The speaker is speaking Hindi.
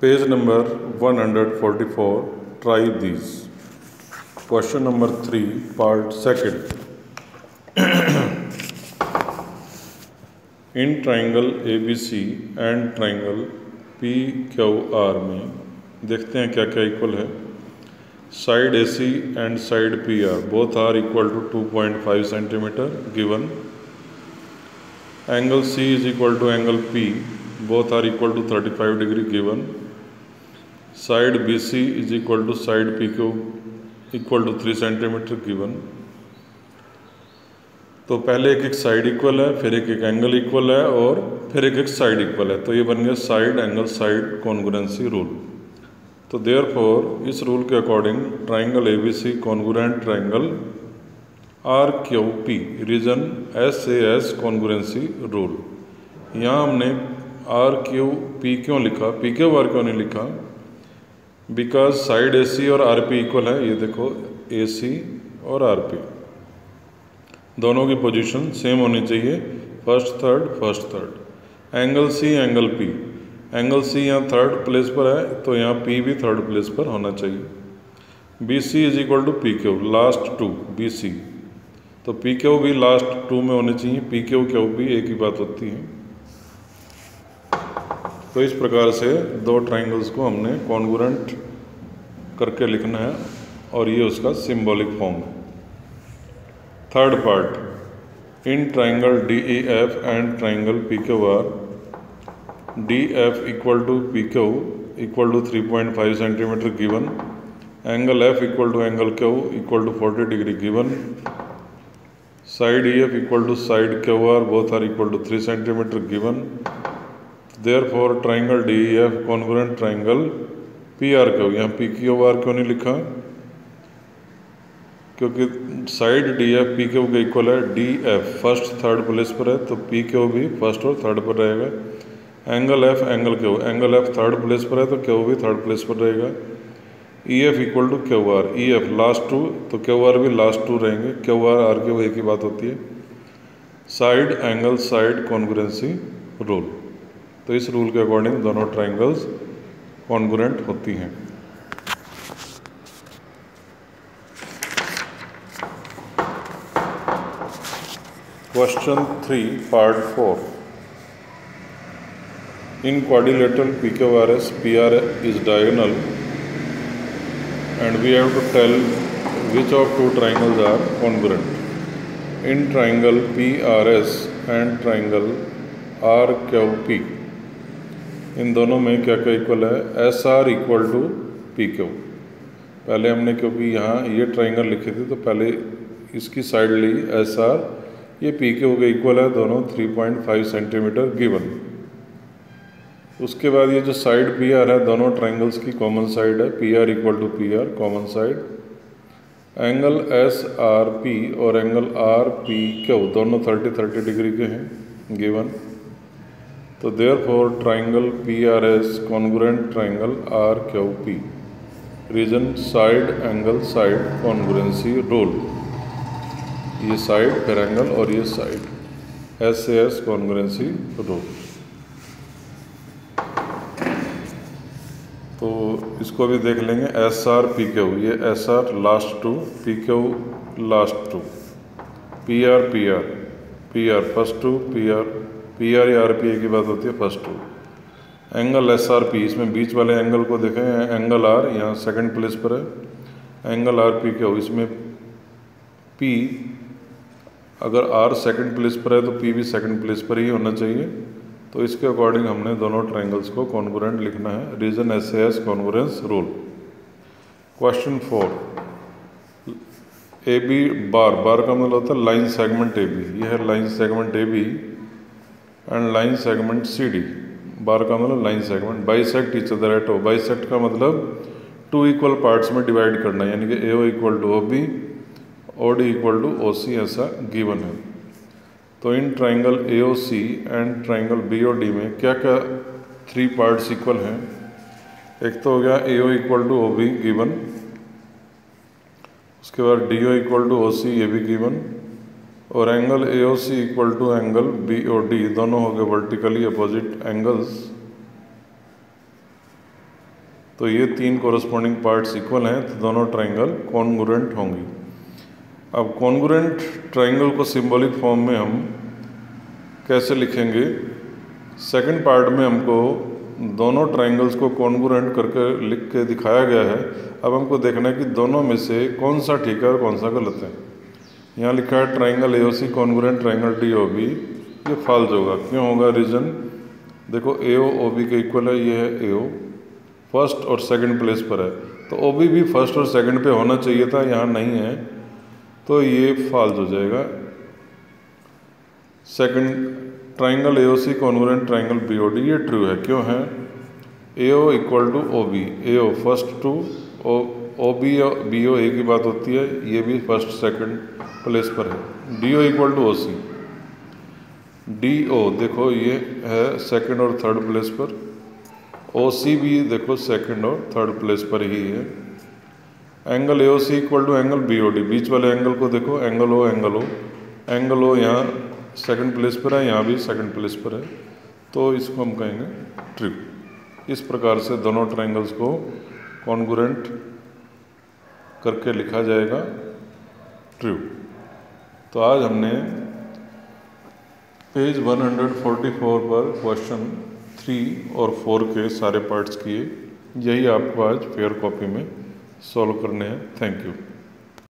Page number 144. Try these. Question number 3, part 2nd. In triangle ABC and triangle PQR में देखते हैं क्या क्या इक्वल है. Side AC and side PR both are equal to 2.5 centimeter given. Angle C is equal to angle P, both are equal to 35 degree given. Side BC is equal to side PQ equal to 3 centimeter given. तो पहले एक एक साइड इक्वल है, फिर एक एक एंगल इक्वल है और फिर एक एक साइड इक्वल है. तो ये बन गया side angle side congruency rule. तो देयरफॉर इस रूल के according triangle ABC congruent triangle RQP reason SAS congruency rule. यहाँ हमने RQP क्यों लिखा, PQR क्यों नहीं लिखा? बिकॉज साइड AC और RP इक्वल है. ये देखो AC और RP दोनों की पोजीशन सेम होनी चाहिए, first third. Angle C angle P, angle C यहाँ थर्ड प्लेस पर है तो यहाँ P भी थर्ड प्लेस पर होना चाहिए. BC is equal to PQ last two BC, तो PQ भी लास्ट टू में होने चाहिए. PQ भी एक ही बात होती है. तो इस प्रकार से दो ट्राइंगल्स को हमने कॉन्ग्रुएंट करके लिखना है और ये उसका सिंबॉलिक फॉर्म है. Third part, in triangle DEF and triangle PQR DF equal to PQ equal to 3.5 centimetre given. Angle F equal to angle Q equal to 40 degree given. Side EF equal to side QR both are equal to 3 centimetre given. Therefore triangle DEF congruent triangle PRQ. यहाँ PQR क्यों नहीं लिखा? क्योंकि साइड DF PQ के इक्वल है. DF फर्स्ट थर्ड प्लेस पर है तो PQ भी फर्स्ट और थर्ड पर रहेगा. Angle F angle Q, angle F third place पर है तो Q भी थर्ड प्लेस पर रहेगा. EF equal to QR, EF last two तो QR भी लास्ट टू रहेंगे. QR RQ एक ही बात होती है. Side angle side congruency rule. तो इस रूल के अकॉर्डिंग दोनों ट्राइंगल्स कॉन्ग्रुएंट होती हैं. Question 3, part 4. In quadrilateral PQRS, PR is diagonal and we have to tell which of two triangles are congruent. In triangle PRS and triangle RQP, इन दोनों में क्या क्या इक्वल है? SR equal to PQ. पहले हमने क्योंकि यहाँ ये ट्राइंगल लिखे थे तो पहले इसकी साइड ली SR, ये PQ के इक्वल है, दोनों 3.5 सेंटीमीटर गिवन. उसके बाद ये जो साइड PR है दोनों ट्राइंगल्स की कॉमन साइड है. PR equal to PR common side. Angle SRP और एंगल RPQ दोनों 30 डिग्री के हैं गिवन. तो देयरफॉर triangle PRS congruent triangle RQP reason side angle side congruency rule. ये साइड फिर एंगल और ये साइड SAS कॉन्ग्रुएंसी रूल. तो इसको भी देख लेंगे. SR PQ, ये SR last two, PQ last two. PR first two, PR या RP एक ही बात होती है, फर्स्ट टू. एंगल SRP, इसमें बीच वाले एंगल को देखें, एंगल R यहाँ सेकंड प्लेस पर है. एंगल RPQ, इसमें P अगर R सेकंड प्लेस पर है तो P भी सेकंड प्लेस पर ही होना चाहिए. तो इसके अकॉर्डिंग हमने दोनों ट्राइंगल्स को कॉन्ग्रुएंट लिखना है. Reason SAS congruence rule. Question 4, AB bar का मतलब होता है लाइन सेगमेंट AB. यह है line segment AB and line segment CD. Bar का मतलब line segment. Bisect each other at O. Bisect का मतलब टू इक्वल पार्ट्स में डिवाइड करना, यानी कि AO equal to OB, OD equal to OC ऐसा गिवन है. तो in triangle AOC and triangle BOD में क्या क्या थ्री पार्ट्स इक्वल हैं? एक तो हो गया AO equal to OB given. उसके बाद DO इक्वल टू OC ये भी गिवन. और angle AOC equal to angle BOD दोनों हो गए वर्टिकली अपोजिट एंगल्स. तो ये 3 कोरस्पॉन्डिंग पार्ट्स इक्वल हैं, तो दोनों ट्राइंगल कॉन्ग्रुएंट होंगी। अब कॉन्ग्रुएंट ट्राइंगल को सिंबॉलिक फॉर्म में हम कैसे लिखेंगे? सेकंड पार्ट में हमको दोनों ट्राइंगल्स को कॉन्ग्रुएंट करके लिख के दिखाया गया है। अब हमको देखना है कि दोनों में से कौन सा ठीक है और कौन सा गलत है। यहाँ लिखा है triangle AOC congruent triangle DOB, ये फॉल्स होगा। क्यों होगा? रीजन देखो, AO OB के इक्वल है, ये है AO फर्स्ट और सेकंड प्लेस पर है, तो OB भी फर्स्ट और सेकंड पे होना चाहिए था, यहाँ नहीं है, तो ये फॉल्स हो जाएगा। Second triangle AOC congruent triangle BOD, ये ट्रू है। क्यों है? AO equal to OB, AO first two OB BO एक ही बात होती है, ये भी फर्स्ट सेकंड प्लेस पर है। DO equal to OC, DO देखो ये है सेकंड और थर्ड प्लेस पर, OC भी देखो सेकंड और थर्ड प्लेस पर ही है। Angle AOC equal to angle BOD, बीच वाले एंगल को देखो, एंगल O यहाँ सेकंड प्लेस पर है, यहाँ भी सेकंड प्लेस पर है, तो इसको हम कहेंगे ट्रू। इस प्रकार से दोनों ट्राइंगल्स को कॉन्ग्रुएंट करके लिखा जाएगा ट्रू। तो आज हमने पेज 144 पर क्वेश्चन 3 और 4 के सारे पार्ट्स किए। यही आपको आज फेयर कॉपी में सॉल्व करने हैं। Thank you.